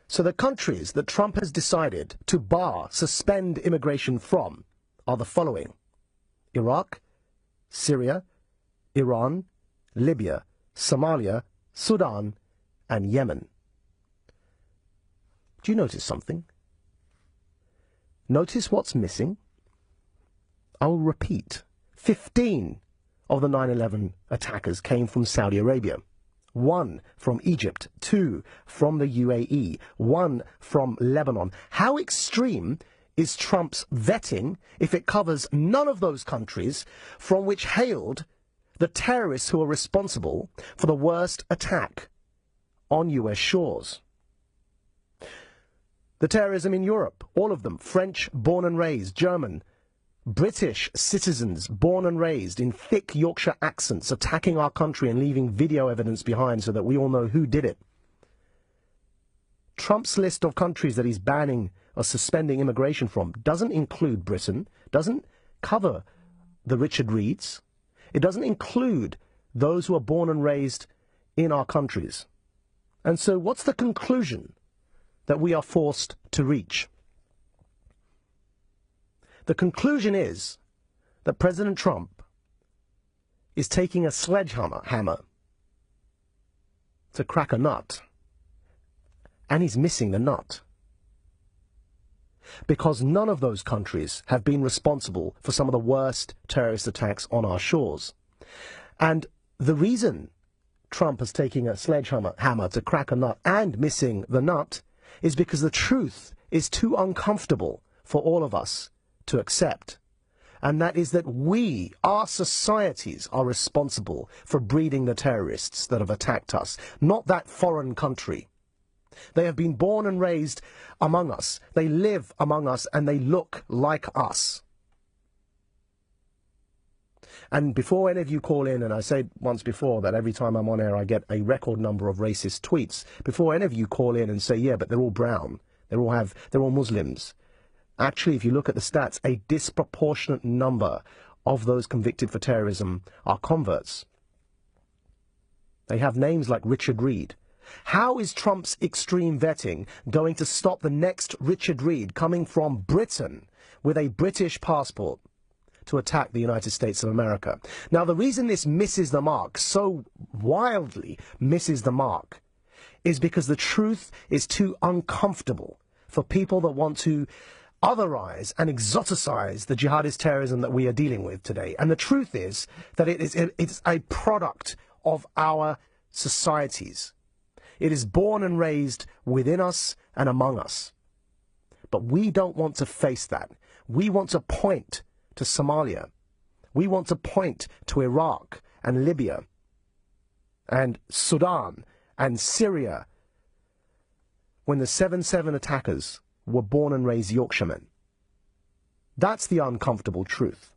So the countries that Trump has decided to suspend immigration from are the following: Iraq, Syria, Iran, Libya, Somalia, Sudan, and Yemen. Do you notice something? Notice what's missing? I'll repeat. 15 of the 9/11 attackers came from Saudi Arabia. 1 from Egypt, 2 from the UAE, 1 from Lebanon. How extreme is Trump's vetting if it covers none of those countries from which hailed the terrorists who are responsible for the worst attack on US shores? The terrorism in Europe, all of them, French born and raised, German, British citizens born and raised in thick Yorkshire accents attacking our country and leaving video evidence behind so that we all know who did it. Trump's list of countries that he's banning or suspending immigration from doesn't include Britain, doesn't cover the Richard Reeds. It doesn't include those who are born and raised in our countries. And so what's the conclusion that we are forced to reach? The conclusion is that President Trump is taking a sledgehammer to crack a nut, and he's missing the nut. Because none of those countries have been responsible for some of the worst terrorist attacks on our shores. And the reason Trump is taking a sledgehammer to crack a nut and missing the nut is because the truth is too uncomfortable for all of us to accept. And that is that we, our societies, are responsible for breeding the terrorists that have attacked us, not that foreign country. They have been born and raised among us. They live among us and they look like us. And before any of you call in, and I said once before that every time I'm on air I get a record number of racist tweets, before any of you call in and say, yeah, but they're all brown, they're all Muslims. Actually, if you look at the stats, a disproportionate number of those convicted for terrorism are converts. They have names like Richard Reed. How is Trump's extreme vetting going to stop the next Richard Reed coming from Britain with a British passport to attack the United States of America? Now, the reason this misses the mark, so wildly misses the mark, is because the truth is too uncomfortable for people that want to otherize and exoticize the jihadist terrorism that we are dealing with today. And the truth is that it's a product of our societies. It is born and raised within us and among us. But we don't want to face that. We want to point to Somalia. We want to point to Iraq and Libya and Sudan and Syria, when the 7/7 attackers were born and raised Yorkshiremen. That's the uncomfortable truth.